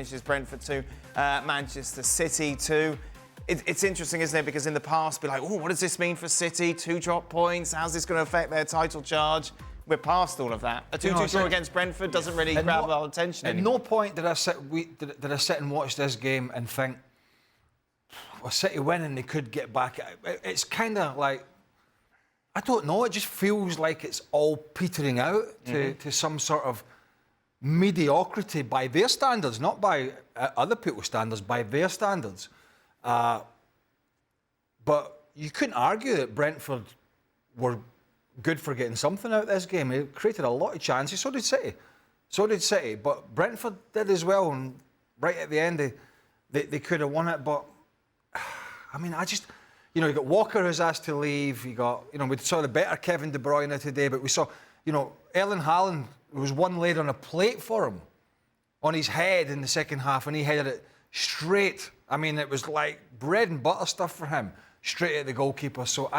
finishes Brentford 2, Manchester City 2. It's interesting, isn't it? Because in the past, be like, oh, what does this mean for City? 2 drop points. How's this going to affect their title charge? We're past all of that. A 2-2 draw against Brentford doesn't really grab our attention anymore. At no point did I sit and watch this game and think, well, City win and they could get back. It's kind of like, I don't know, it just feels like it's all petering out to some sort of mediocrity by their standards, not by other people's standards, by their standards. But you couldn't argue that Brentford were good for getting something out of this game. They created a lot of chances. So did City. But Brentford did as well. And right at the end, they could have won it. But, I mean, you know, you got Walker who's asked to leave. You got, you know, we saw the better Kevin De Bruyne today. But we saw, you know, Erling Haaland, there was one laid on a plate for him on his head in the second half. And he headed it straight. I mean, it was like bread and butter stuff for him, straight at the goalkeeper. So,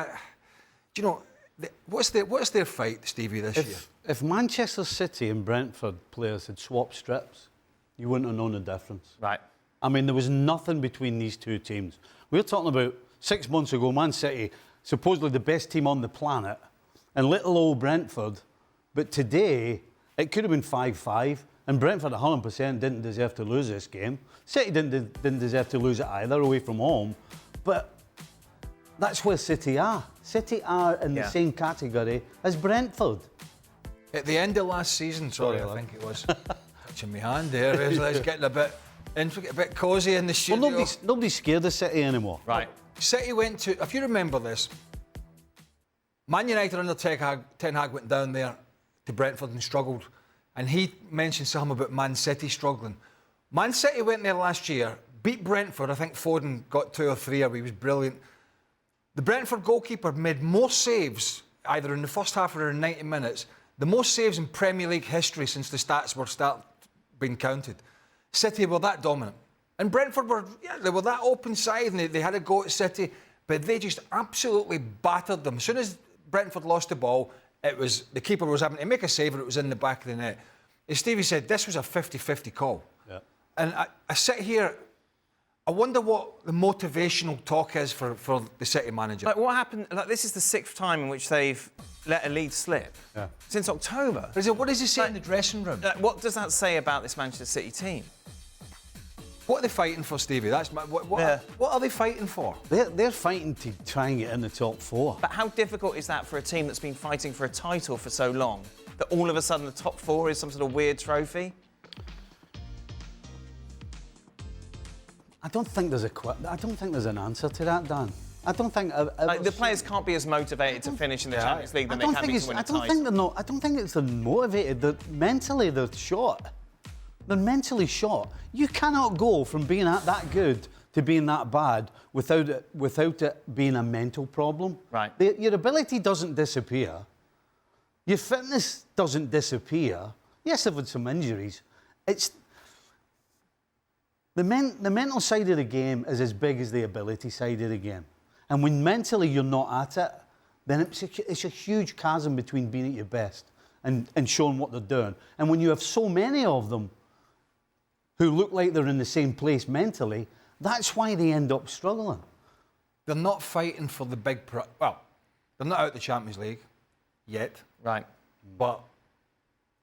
do you know, what's their fight, Stevie, this year? If Manchester City and Brentford players had swapped strips, you wouldn't have known the difference. Right. I mean, there was nothing between these two teams. We were talking about 6 months ago, Man City, supposedly the best team on the planet, and little old Brentford. But today, it could have been 5-5. And Brentford 100% didn't deserve to lose this game. City didn't deserve to lose it either, away from home. But that's where City are. City are in the same category as Brentford. At the end of last season, I think it was. Touching my hand there. It's getting a bit cosy in the studio. Well, nobody's scared of City anymore. Right. City went to, if you remember this, Man United under Ten Hag went down there to Brentford and struggled. And he mentioned something about Man City struggling. Man City went there last year, beat Brentford. I think Foden got 2 or 3, or he was brilliant. The Brentford goalkeeper made more saves, either in the first half or in 90 minutes, the most saves in Premier League history since the stats were being counted. City were that dominant. And Brentford they were that open side, and they had a go at City, but they just absolutely battered them. As soon as Brentford lost the ball, the keeper was having to make a save, and it was in the back of the net. As Stevie said, this was a 50-50 call. Yeah. And I sit here, I wonder what the motivational talk is for the City manager. Like, what happened? Like, this is the 6th time in which they've let a lead slip since October. What does he say in the dressing room? What does that say about this Manchester City team? What are they fighting for, Stevie? What are they fighting for? They're fighting to try and get in the top 4. But how difficult is that for a team that's been fighting for a title for so long, that all of a sudden the top 4 is some sort of weird trophy? I don't think there's an answer to that, Dan. I don't think the players can't be as motivated to finish in the Champions League than they can be to win a title. I don't think it's motivated. Mentally, they're short. They're mentally short. You cannot go from being that good to being that bad without it being a mental problem. Right. Your ability doesn't disappear. Your fitness doesn't disappear. Yes, they've had some injuries. It's the mental side of the game is as big as the ability side of the game. And when mentally you're not at it, then it's a huge chasm between being at your best and showing what they're doing. And when you have so many of them who look like they're in the same place mentally, that's why they end up struggling. They're not fighting for the big... Well, they're not out the Champions League yet. Right. But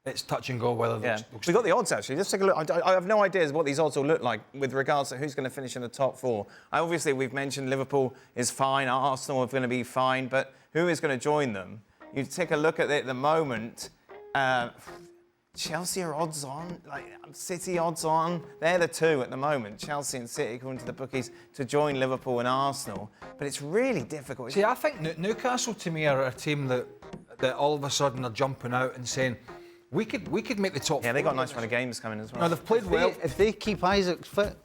it's touch and go whether... We've got the odds, actually. Let's take a look. I have no idea what these odds will look like with regards to who's going to finish in the top 4. Obviously, we've mentioned Liverpool is fine, Arsenal are going to be fine, but who is going to join them? You take a look at it at the moment... Chelsea are odds on, City odds on. They're the 2 at the moment, Chelsea and City, according to the bookies, to join Liverpool and Arsenal. But it's really difficult. See, I think Newcastle, to me, are a team that all of a sudden are jumping out and saying, we could make the top 4. Yeah, they got a nice run of games coming as well. No, they've played well. If they keep Isak fit,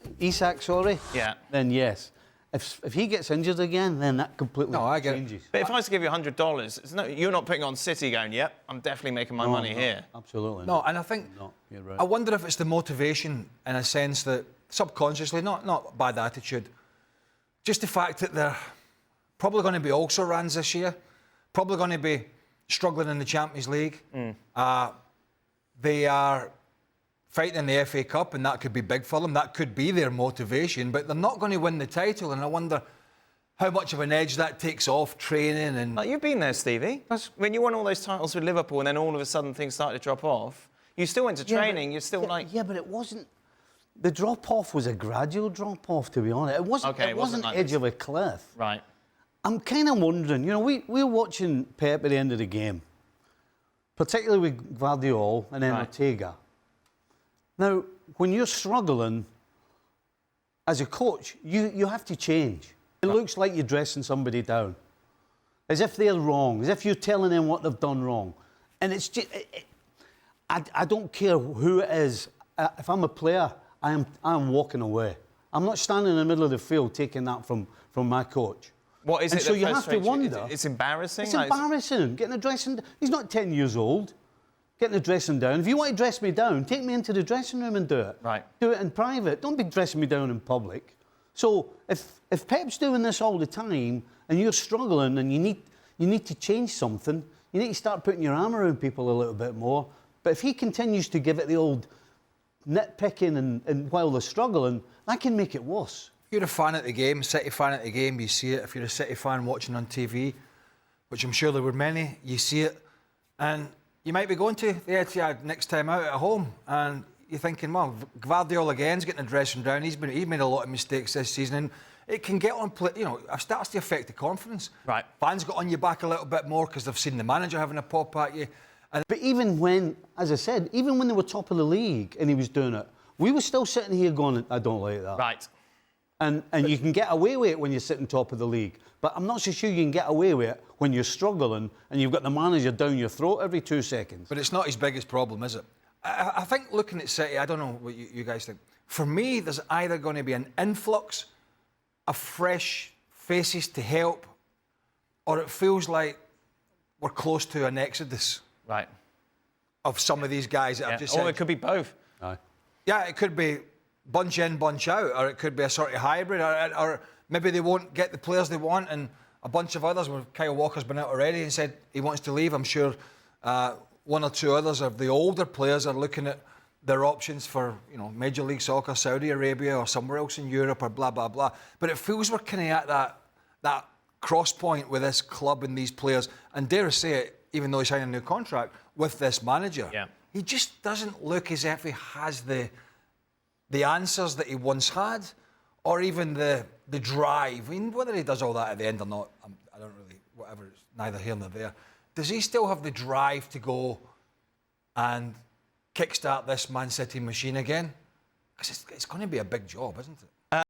then yes. If he gets injured again, then that completely changes. But if I was to give you $100, you're not putting on City going, yep, I'm definitely making my money here. Absolutely not. No, and I think... You're right. I wonder if it's the motivation, in a sense, that subconsciously, not bad attitude, just the fact that they're probably going to be also-rans this year, probably going to be struggling in the Champions League. They are fighting in the FA Cup, and that could be big for them. That could be their motivation, but they're not going to win the title, and I wonder how much of an edge that takes off training. And You've been there, Stevie. When you won all those titles with Liverpool and then all of a sudden things started to drop off, you still went to training, you're still like... Yeah, but it wasn't... The drop-off was a gradual drop-off, to be honest. It wasn't, Okay, it wasn't like edge this. of a cliff. Right. I'm kind of wondering, you know, we were watching Pep at the end of the game, particularly with Guardiola and then Right. Ortega. Now, when you're struggling as a coach, you have to change. It looks like you're dressing somebody down, as if they're wrong, as if you're telling them what they've done wrong. And it's just, I don't care who it is. If I'm a player, I am walking away. I'm not standing in the middle of the field taking that from my coach. What is And it so that you have to frustrates you? wonder. It's embarrassing? It's Like, embarrassing. Getting a dressing... He's not 10 years old. Getting the dressing down. If you want to dress me down, take me into the dressing room and do it. Right. Do it in private. Don't be dressing me down in public. So if Pep's doing this all the time and you're struggling and you need to change something, you need to start putting your arm around people a little bit more. But if he continues to give it the old nitpicking and while they're struggling, that can make it worse. if you're a fan at the game, City fan at the game, you see it. If you're a City fan watching on TV, which I'm sure there were many, you see it. And you might be going to the Etihad next time out at home and you're thinking, well, Guardiola again's getting a dressing down. He's made a lot of mistakes this season, and it can get on. It starts to affect the confidence. Right. Fans got on your back a little bit more because they've seen the manager having a pop at you. But even when, as I said, even when they were top of the league and he was doing it, we were still sitting here going, I don't like that. Right. And you can get away with it when you're sitting top of the league. But I'm not so sure you can get away with it when you're struggling and you've got the manager down your throat every 2 seconds. But it's not his biggest problem, is it? I think looking at City, I don't know what you guys think. For me, there's either going to be an influx of fresh faces to help, or it feels like we're close to an exodus Right. of some of these guys that I've just Or said. it could be both. Aye. Yeah, it could be bunch in, bunch out, or it could be a sort of hybrid, or maybe they won't get the players they want, and a bunch of others. Well, Kyle Walker's been out already and said he wants to leave. I'm sure one or two others of the older players are looking at their options for, Major League Soccer, Saudi Arabia, or somewhere else in Europe, or blah blah blah. But it feels we're kind of at that cross point with this club and these players, and dare I say it, even though he signed a new contract with this manager, Yeah. he just doesn't look as if he has the answers that he once had, or even the drive. I mean, whether he does all that at the end or not, I don't really, whatever, it's neither here nor there. Does he still have the drive to go and kickstart this Man City machine again? Because it's going to be a big job, isn't it?